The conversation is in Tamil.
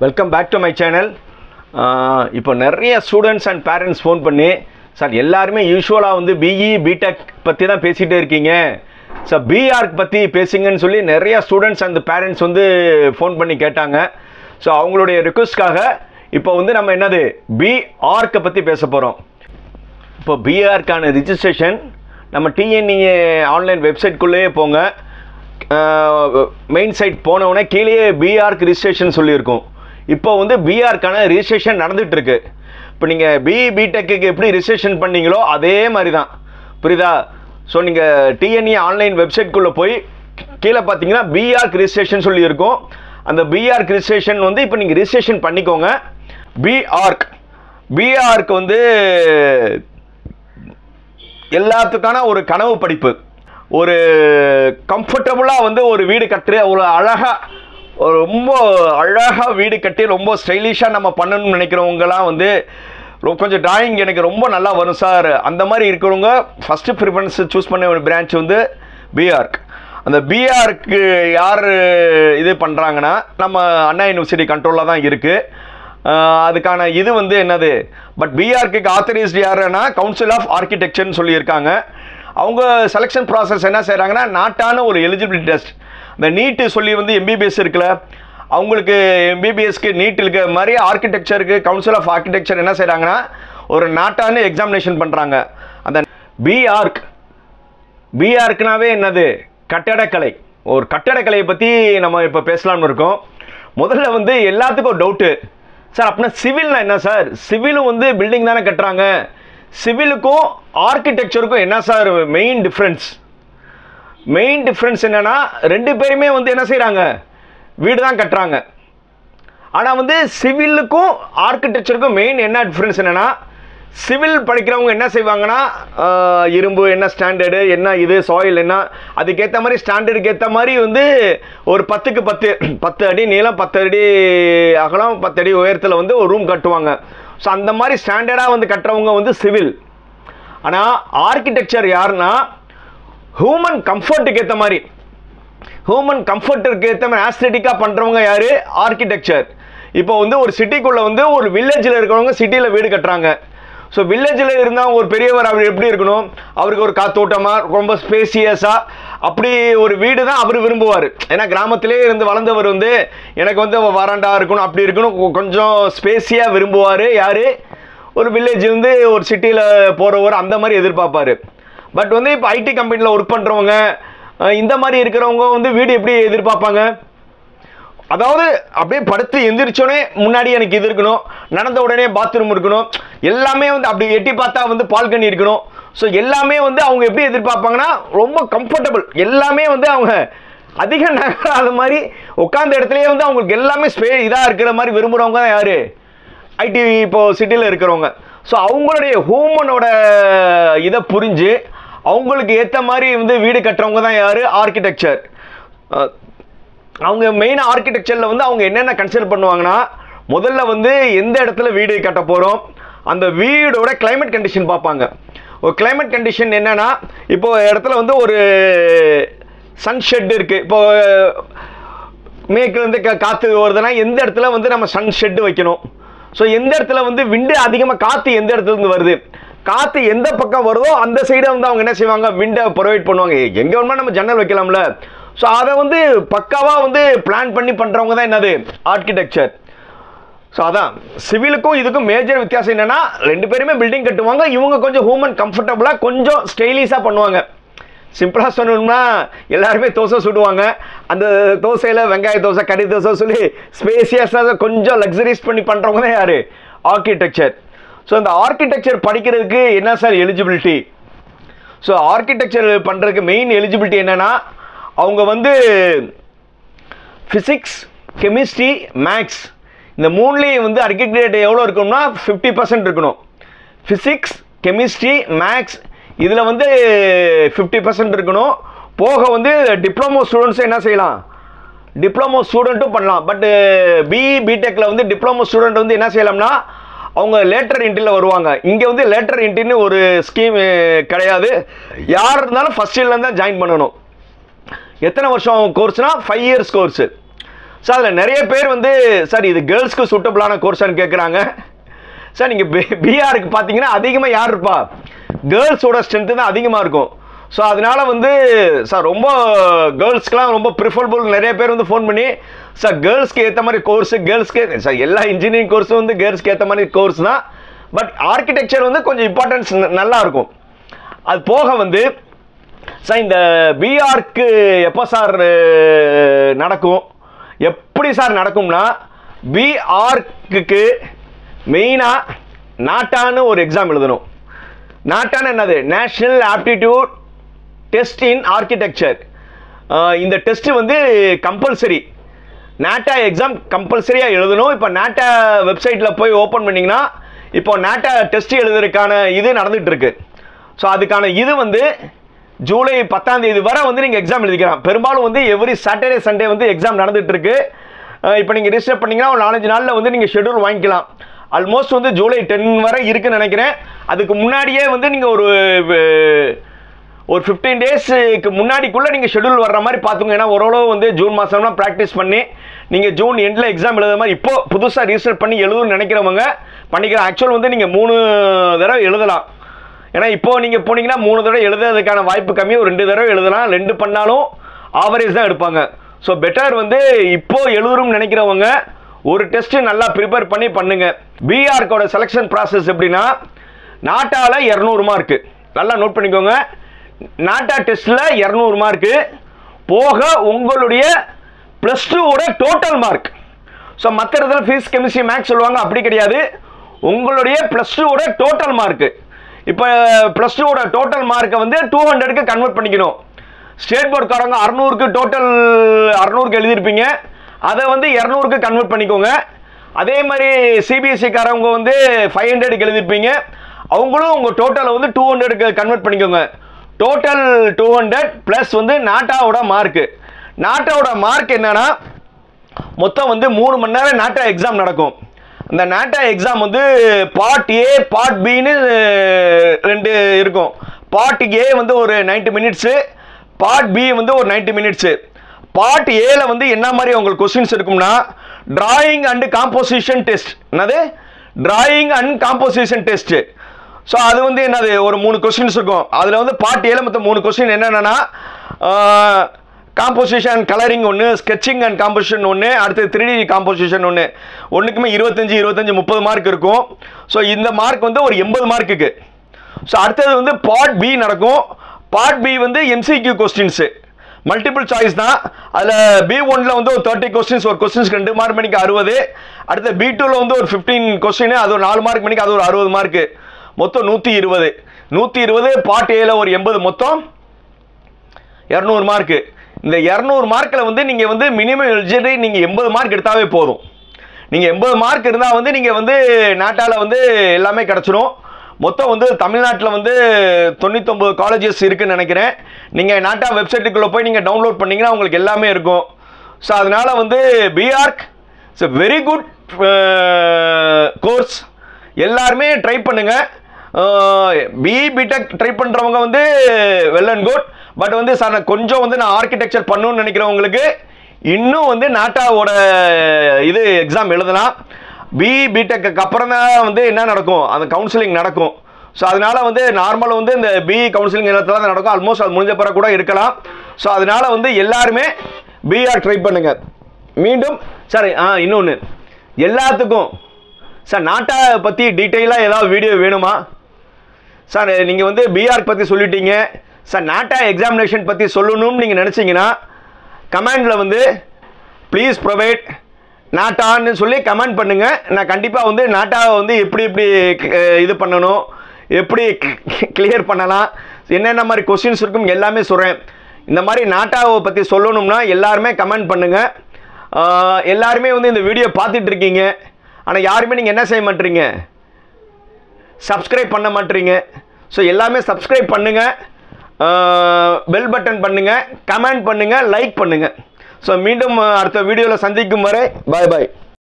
Welcome back to my channel. இப்போ நிறைய ஸ்டூடெண்ட்ஸ் அண்ட் பேரண்ட்ஸ் ஃபோன் பண்ணி, சார் எல்லாருமே யூஸ்வலாக வந்து பிஇ பிடெக் பற்றி தான் பேசிகிட்டே இருக்கீங்க, சார் பிஆர்க் பற்றி பேசுங்கன்னு சொல்லி நிறைய ஸ்டூடெண்ட்ஸ் அண்ட் பேரண்ட்ஸ் வந்து ஃபோன் பண்ணி கேட்டாங்க. ஸோ அவங்களுடைய ரிக்வெஸ்ட்காக இப்போ வந்து நம்ம என்னது பிஆர்க்கை பற்றி பேச போகிறோம். இப்போ பிஆர்க்கான ரிஜிஸ்ட்ரேஷன் நம்ம டிஎன்இஏ ஆன்லைன் வெப்சைட்குள்ளேயே போங்க. மெயின் சைட் போனவுடனே கீழே பிஆர்க் ரிஜிஸ்ட்ரேஷன் சொல்லியிருக்கும். இப்போ வந்து பிஆர்க்கான ரிஜிஸ்ட்ரேஷன் நடந்துகிட்ருக்கு. இப்போ நீங்கள் பிடெக்கு எப்படி ரிஜிஸ்ட்ரேஷன் பண்ணீங்களோ அதே மாதிரி தான், புரியுதா? ஸோ நீங்கள் டிஎன்இ ஆன்லைன் வெப்சைட்குள்ளே போய் கீழே பார்த்தீங்கன்னா பிஆர்க் ரிஜிஸ்ட்ரேஷன் சொல்லியிருக்கும். அந்த பிஆர்க் ரிஜிஸ்ட்ரேஷன் வந்து இப்போ நீங்கள் ரிஜிஸ்ட்ரேஷன் பண்ணிக்கோங்க. பிஆர்க் வந்து எல்லாத்துக்கான ஒரு கனவு படிப்பு, ஒரு கம்ஃபர்டபுளாக வந்து ஒரு வீடு கட்டுற ஒரு ரொம்ப அழகாக வீடு கட்டி ரொம்ப ஸ்டைலிஷாக நம்ம பண்ணணும்னு நினைக்கிறவங்கலாம் வந்து கொஞ்சம் டிராயிங் எனக்கு ரொம்ப நல்லா வரும் சார், அந்த மாதிரி இருக்கிறவங்க ஃபஸ்ட்டு ப்ரிஃபரன்ஸ் சூஸ் பண்ண ஒரு பிரான்ச் வந்து பிஆர்க். அந்த பிஆர்க்கு யார் இது பண்ணுறாங்கன்னா நம்ம அண்ணா யூனிவர்சிட்டி கண்ட்ரோலில் தான் இருக்குது. அதுக்கான இது வந்து என்னது, பட் பிஆர்க்கு ஆத்தரைஸ்டு யாருன்னா கவுன்சில் ஆஃப் ஆர்கிடெக்சர்னு சொல்லியிருக்காங்க. அவங்க செலெக்ஷன் ப்ராசஸ் என்ன செய்கிறாங்கன்னா நாட்டான ஒரு எலிஜிபிலிட்டி டெஸ்ட், இந்த நீட்டு சொல்லி வந்து எம்பிபிஎஸ் இருக்குல்ல, அவங்களுக்கு எம்பிபிஎஸ்க்கு நீட் இருக்க மாதிரி ஆர்கிடெக்சருக்கு கவுன்சில் ஆஃப் ஆர்கிடெக்சர் என்ன செய்கிறாங்கன்னா ஒரு நாட்டான எக்ஸாமினேஷன் பண்ணுறாங்க. அந்த பிஆர்க்குனாவே என்னது, கட்டடக்கலை. ஒரு கட்டடக்கலையை பற்றி நம்ம இப்போ பேசலாம்னு இருக்கோம். முதல்ல வந்து எல்லாத்துக்கும் ஒரு டவுட்டு, சார் அப்படின்னா சிவில்னா என்ன சார்? சிவிலும் வந்து பில்டிங் தானே கட்டுறாங்க, சிவிலுக்கும் ஆர்கிடெக்சருக்கும் என்ன sir main difference? Main difference என்னன்னா ரெண்டு பேருமே வந்து என்ன செய்கிறாங்க, வீடு தான் கட்டுறாங்க. ஆனால் வந்து சிவிலுக்கும் ஆர்கிடெக்சருக்கும் மெயின் என்ன டிஃப்ரென்ஸ் என்னன்னா, சிவில் படிக்கிறவங்க என்ன செய்வாங்கன்னா இரும்பு என்ன ஸ்டாண்டர்டு, என்ன இது சாயில் என்ன, அதுக்கேற்ற மாதிரி ஸ்டாண்டர்டுக்கு ஏற்ற மாதிரி வந்து ஒரு 10க்கு 10 அடி நீளம் 10 அடி அகலம் 10 அடி உயரத்தில் வந்து ஒரு ரூம் கட்டுவாங்க. ஸோ அந்த மாதிரி ஸ்டாண்டர்டாக வந்து கட்டுறவங்க வந்து சிவில். ஆனால் ஆர்கிடெக்சர் யாருன்னா ஹியூமன் கம்ஃபர்ட்டுக்கு ஏற்ற மாதிரி, ஹியூமன் கம்ஃபர்ட்டுக்கு ஏற்ற மாதிரி ஆஸ்தெட்டிக்காக பண்ணுறவங்க யார்? ஆர்கிடெக்சர். இப்போ வந்து ஒரு சிட்டிக்குள்ளே வந்து ஒரு வில்லேஜில் இருக்கிறவங்க சிட்டியில் வீடு கட்டுறாங்க. ஸோ வில்லேஜில் இருந்தால் ஒரு பெரியவர் அவர் எப்படி இருக்கணும், அவருக்கு ஒரு காத்தோட்டமாக ரொம்ப ஸ்பேசியஸாக அப்படி ஒரு வீடு தான் அவர் விரும்புவார். ஏன்னா கிராமத்திலே இருந்து வளர்ந்தவர் வந்து எனக்கு வந்து வராண்டா இருக்கணும், அப்படி இருக்கணும், கொஞ்சம் ஸ்பேஸியாக விரும்புவார். யார்? ஒரு வில்லேஜ்லேருந்து ஒரு சிட்டியில் போகிறவர் அந்த மாதிரி எதிர்பார்ப்பார். பட் வந்து இப்போ ஐடி கம்பெனியில் ஒர்க் பண்ணுறவங்க இந்த மாதிரி இருக்கிறவங்க வந்து வீடு எப்படி எதிர்பார்ப்பாங்க? அதாவது அப்படியே படுத்து எந்திரிச்சோடனே முன்னாடி எனக்கு இது இருக்கணும், நடந்த உடனே பாத்ரூம் இருக்கணும், எல்லாமே வந்து அப்படி எட்டி பார்த்தா வந்து பால்கனி இருக்கணும். ஸோ எல்லாமே வந்து அவங்க எப்படி எதிர்பார்ப்பாங்கன்னா ரொம்ப கம்ஃபர்டபுள், எல்லாமே வந்து அவங்க அதிக நகராத மாதிரி உட்காந்த இடத்துலையே வந்து அவங்களுக்கு எல்லாமே இதாக இருக்கிற மாதிரி விரும்புகிறவங்க தான் யார்? ஐடி இப்போது சிட்டியில் இருக்கிறவங்க. ஸோ அவங்களுடைய ஹியூமனோட இதை புரிஞ்சு அவங்களுக்கு ஏற்ற மாதிரி வந்து வீடு கட்டுறவங்க தான் யார்? ஆர்கிடெக்சர். அவங்க மெயின் ஆர்கிடெக்சரில் வந்து அவங்க என்னென்ன கன்சிடர் பண்ணுவாங்கன்னா, முதல்ல வந்து எந்த இடத்துல வீடு கட்ட போகிறோம், அந்த வீடோட கிளைமேட் கண்டிஷன் பார்ப்பாங்க. ஒரு கிளைமேட் கண்டிஷன் என்னென்னா, இப்போ இடத்துல வந்து ஒரு சன்ஷெட் இருக்குது, இப்போ மேற்குலேருந்து காற்று வருதுன்னா எந்த இடத்துல வந்து நம்ம சன்ஷெட்டு வைக்கணும். ஸோ எந்த இடத்துல வந்து விண்டு அதிகமாக காற்று எந்த இடத்துலேருந்து வருது, காற்று எந்த பக்கம் வருதோ அந்த சைடை வந்து அவங்க என்ன செய்வாங்க, விண்டை ப்ரொவைட் பண்ணுவாங்க. எங்கே வேணுமா நம்ம ஜன்னல் வைக்கலாம்ல. ஸோ அதை வந்து பக்காவாக வந்து பிளான் பண்ணி பண்ணுறவங்க தான் என்னது, ஆர்கிடெக்சர். ஸோ அதான் சிவிலுக்கும் இதுக்கும் மேஜர் வித்தியாசம் என்னென்னா, ரெண்டு பேருமே பில்டிங் கட்டுவாங்க, இவங்க கொஞ்சம் ஹியூமன் கம்ஃபர்டபுளாக கொஞ்சம் ஸ்டைலிஷாக பண்ணுவாங்க. சிம்பிளாக சொல்லணும்னா எல்லாருமே தோசை சுடுவாங்க, அந்த தோசையில் வெங்காய தோசை கறி தோசை சொல்லி ஸ்பேசியஸாக கொஞ்சம் லக்ஸரிஸ் பண்ணி பண்ணுறவங்க தான் யார்? ஆர்கிடெக்சர். ஸோ இந்த ஆர்கிடெக்சர் படிக்கிறதுக்கு என்ன சார் எலிஜிபிலிட்டி? ஸோ ஆர்கிடெக்சர் பண்ணுறதுக்கு மெயின் எலிஜிபிலிட்டி என்னென்னா, அவங்க வந்து ஃபிசிக்ஸ் கெமிஸ்ட்ரி மேக்ஸ் இந்த மூணுலேயும் வந்து அக்ரிகேட் எவ்வளோ இருக்கணும்னா 50% இருக்கணும். ஃபிசிக்ஸ் கெமிஸ்ட்ரி மேக்ஸ் இதில் வந்து 50% இருக்கணும். போக வந்து டிப்ளமோ ஸ்டூடெண்ட்ஸும் என்ன செய்யலாம், டிப்ளமோ ஸ்டூடெண்ட்டும் பண்ணலாம். பட்டு பிஇ பிடெக்கில் வந்து டிப்ளமோ ஸ்டூடெண்ட் வந்து என்ன செய்யலாம்னா அவங்க லேட்டர் என்ட்ரியில் வருவாங்க. இங்கே வந்து லேட்டர் என்ட்ரின்னு ஒரு ஸ்கீம் கிடையாது, யார் இருந்தாலும் ஃபஸ்ட் இயர்லேருந்து தான் ஜாயின் பண்ணணும். எத்தனை வருஷம் கோர்ஸ்னால் 5 இயர்ஸ் கோர்ஸு. ஸோ அதில் நிறைய பேர் வந்து சார் இது கேர்ள்ஸ்க்கு சூட்டபிளான கோர்ஸான்னு கேட்குறாங்க. சார் நீங்கள் பிஆருக்கு பார்த்தீங்கன்னா அதிகமாக யார் இருப்பா, கேர்ள்ஸோட ஸ்ட்ரென்த்து தான் அதிகமாக இருக்கும். ஸோ அதனால வந்து சார் ரொம்ப கேர்ள்ஸ்க்கெலாம் ரொம்ப ப்ரிஃபரபிள். நிறைய பேர் வந்து ஃபோன் பண்ணி சார் கேர்ள்ஸ்க்கு ஏற்ற மாதிரி கோர்ஸு, கேர்ள்ஸ்க்கு சார் எல்லா இன்ஜினியரிங் கோர்ஸும் வந்து கேர்ள்ஸ்க்கு ஏற்ற மாதிரி கோர்ஸ் தான். பட் ஆர்கிடெக்சர் வந்து கொஞ்சம் இம்பார்ட்டன்ஸ் நல்லா இருக்கும். அது போக வந்து சார் இந்த பிஆர்க்கு எப்போ சார் நடக்கும், எப்படி சார் நடக்கும்னா, பிஆர்க்கு மெயினாக நாட்டான்னு ஒரு எக்ஸாம் எழுதணும். நாட்டான்னு என்னது, நேஷனல் ஆப்டிடியூட் டெஸ்ட் இன் ஆர்கிடெக்சர். இந்த டெஸ்ட் வந்து கம்பல்சரி, நாட்டா எக்ஸாம் கம்பல்சரியாக எழுதணும். இப்போ நாட்டா வெப்சைட்டில் போய் ஓப்பன் பண்ணிங்கன்னா இப்போ நாட்டா டெஸ்ட் எழுதுறதுக்கான இது நடந்துகிட்டு இருக்கு. ஸோ அதுக்கான இது வந்து ஜூலை 10ஆம் தேதி வரை வந்து நீங்கள் எக்ஸாம் எழுதிக்கலாம். பெரும்பாலும் வந்து எவ்ரி சாட்டர்டே சண்டே வந்து எக்ஸாம் நடந்துகிட்டு இருக்கு. இப்போ நீங்கள் ரிஜிஸ்டர் பண்ணிங்கன்னா ஒரு 4-5 நாளில் வந்து நீங்கள் ஷெடியூல் வாங்கிக்கலாம். ஆல்மோஸ்ட் வந்து ஜூலை 10 வரை இருக்குன்னு நினைக்கிறேன். அதுக்கு முன்னாடியே வந்து நீங்கள் ஒரு 15 டேஸ்க்கு முன்னாடிக்குள்ளே நீங்கள் ஷெடியூல் வர்ற மாதிரி பார்த்துங்க. ஏன்னா ஓரளவு வந்து ஜூன் மாதம்லாம் ப்ராக்டிஸ் பண்ணி நீங்கள் ஜூன் எண்டில் எக்ஸாம் எழுதுற மாதிரி இப்போ புதுசாக ரிஜிஸ்டர் பண்ணி எழுதுன்னு நினைக்கிறவங்க பண்ணிக்கலாம். ஆக்சுவல் வந்து நீங்கள் 3 தடவை எழுதலாம். ஏன்னா இப்போது நீங்கள் போனீங்கன்னா 3 தடவை எழுதுறதுக்கான வாய்ப்பு கம்மி. ஒரு 2 தடவை எழுதலாம். 2 பண்ணாலும் ஆவரேஜ் தான் எடுப்பாங்க. ஸோ பெட்டர் வந்து இப்போது எழுதுறோம்னு நினைக்கிறவங்க ஒரு டெஸ்ட்டு நல்லா ப்ரிப்பேர் பண்ணி பண்ணுங்கள். பிஆர்க்கோட செலெக்ஷன் ப்ராசஸ் எப்படின்னா, நாட்டால 200 மார்க்கு, நல்லா நோட் பண்ணிக்கோங்க. நாட்டா டெஸ்ட்டில் 200 மார்க்கு போக உங்களுடைய +2வோட டோட்டல் மார்க். ஸோ மற்ற இடத்துல ஃபிசிக்ஸ், கெமிஸ்ட்ரி, மேக்ஸ் சொல்லுவாங்க, அப்படி கிடையாது. உங்களுடைய +2வோட டோட்டல் மார்க்கு. இப்போ +2வோட டோட்டல் மார்க்கை வந்து 200க்கு கன்வெர்ட் பண்ணிக்கணும். ஸ்டேட் போர்டுக்காரங்க 600க்கு டோட்டல் 600க்கு எழுதியிருப்பீங்க, அதை வந்து 200க்கு கன்வெர்ட் பண்ணிக்கோங்க. அதே மாதிரி சிபிஎஸ்சிக்காரவங்க வந்து 500க்கு எழுதியிருப்பீங்க, அவங்களும் உங்கள் டோட்டலை வந்து 200க்கு கன்வெர்ட் பண்ணிக்கோங்க. டோட்டல் 200 ப்ளஸ் வந்து நாட்டாவோட மார்க்கு. நாட்டாவோட மார்க் என்னன்னா, மொத்தம் வந்து 3 மணி நேரம் நாட்டா எக்ஸாம் நடக்கும். அந்த நாட்டா எக்ஸாம் வந்து பார்ட் ஏ, பார்ட் பின்னு 2 இருக்கும். பார்ட் ஏ வந்து ஒரு 90 மினிட்ஸு, பார்ட் பி வந்து ஒரு 90 மினிட்ஸு. பார்ட் ஏல வந்து என்ன மாதிரி உங்களுக்கு கொஸ்டின்ஸ் இருக்கும்னா, டிராயிங் அண்ட் காம்போசிஷன் டெஸ்ட். என்னது, drawing and composition test. So அது வந்து என்னது, ஒரு 3 கொஸ்டின்ஸ் இருக்கும். அதில் வந்து பார்ட் ஏல மொத்தம் 3 கொஸ்டின் என்னென்னா, காம்போசிஷன் கலரிங் ஒன்று, ஸ்கெட்சிங் அண்ட் காம்போசிஷன் ஒன்று, அடுத்து 3D காம்போசிஷன் ஒன்று. ஒன்றுக்குமே 25, 30 மார்க் இருக்கும். ஸோ இந்த மார்க் வந்து ஒரு 80 மார்க்குக்கு. ஸோ அடுத்தது வந்து பார்ட் பி நடக்கும். பார்ட் பி வந்து MCQ கொஸ்டின்ஸு, மல்டிபிள் சாய்ஸ் தான். அதில் B1ல வந்து ஒரு 30 கொஸ்டின்ஸ், ஒரு கொஸ்டின்ஸ்க்கு 2 மார்க் மணிக்கு 60. அடுத்த B2ல வந்து ஒரு 15 கொஸ்டின், அது ஒரு 4 மார்க் மணிக்கு, அது ஒரு 60 மார்க்கு. மொத்தம் 120. பார்ட் ஏல ஒரு 80, மொத்தம் 200 மார்க்கு. இந்த 200 மார்க்கில் வந்து நீங்கள் வந்து மினிமம் எலிஜிபிலிட்டி நீங்கள் 80 மார்க் எடுத்தாவே போதும். நீங்கள் 80 மார்க் இருந்தால் வந்து நீங்கள் வந்து நாட்டால் வந்து எல்லாமே கிடச்சிரும். மொத்தம் வந்து தமிழ்நாட்டில் வந்து 99 காலேஜஸ் இருக்குன்னு நினைக்கிறேன். நீங்கள் நாட்டா வெப்சைட்டுக்குள்ளே போய் நீங்கள் டவுன்லோட் பண்ணிங்கன்னா உங்களுக்கு எல்லாமே இருக்கும். ஸோ அதனால் வந்து B.Arch it's a very good course. எல்லாருமே ட்ரை பண்ணுங்கள். பிடெக் ட்ரை பண்ணுறவங்க வந்து வெல் அண்ட் குட். பட் வந்து சார் கொஞ்சம் வந்து நான் ஆர்கிடெக்சர் பண்ணணும்னு நினைக்கிறவங்களுக்கு இன்னும் வந்து நாட்டாவோட இது எக்ஸாம் எழுதலாம். பிடெக்கு அப்புறம் தான் வந்து என்ன நடக்கும், அந்த கவுன்சிலிங் நடக்கும். ஸோ அதனால வந்து நார்மல் வந்து இந்த கவுன்சிலிங் இடத்துல தான் நடக்கும். ஆல்மோஸ்ட் அது முடிஞ்ச பிறகு கூட இருக்கலாம். ஸோ அதனால வந்து எல்லாருமே பிஆர் ட்ரை பண்ணுங்க. மீண்டும் சார் இன்னொன்று, எல்லாத்துக்கும் சார் நாட்டா பற்றி டீட்டெயிலாக ஏதாவது வீடியோ வேணுமா சார்? நீங்கள் வந்து பிஆர் பற்றி சொல்லிட்டீங்க சார், நாட்டா எக்ஸாமினேஷன் பற்றி சொல்லணும்னு நீங்கள் நினச்சிங்கன்னா கமெண்டில் வந்து ப்ளீஸ் ப்ரொவைட் நாட்டான்னு சொல்லி கமெண்ட் பண்ணுங்கள். நான் கண்டிப்பாக வந்து நாட்டாவை வந்து எப்படி இது பண்ணணும், எப்படி கிளியர் பண்ணலாம், என்னென்ன மாதிரி கொஸ்டின்ஸ் இருக்கும் எல்லாமே சொல்கிறேன். இந்த மாதிரி நாட்டாவை பற்றி சொல்லணும்னா எல்லாருமே கமெண்ட் பண்ணுங்கள். எல்லாருமே வந்து இந்த வீடியோ பார்த்துட்டு இருக்கீங்க, ஆனால் யாருமே நீங்கள் என்ன செய்ய மாட்டீங்க, சப்ஸ்கிரைப் பண்ண மாட்டீங்க. ஸோ எல்லாமே சப்ஸ்கிரைப் பண்ணுங்கள், பெல் பட்டன் பண்ணுங்கள், கமெண்ட் பண்ணுங்கள், லைக் பண்ணுங்கள். ஸோ மீண்டும் அடுத்த வீடியோவில் சந்திக்கும் வரை பாய் பாய்.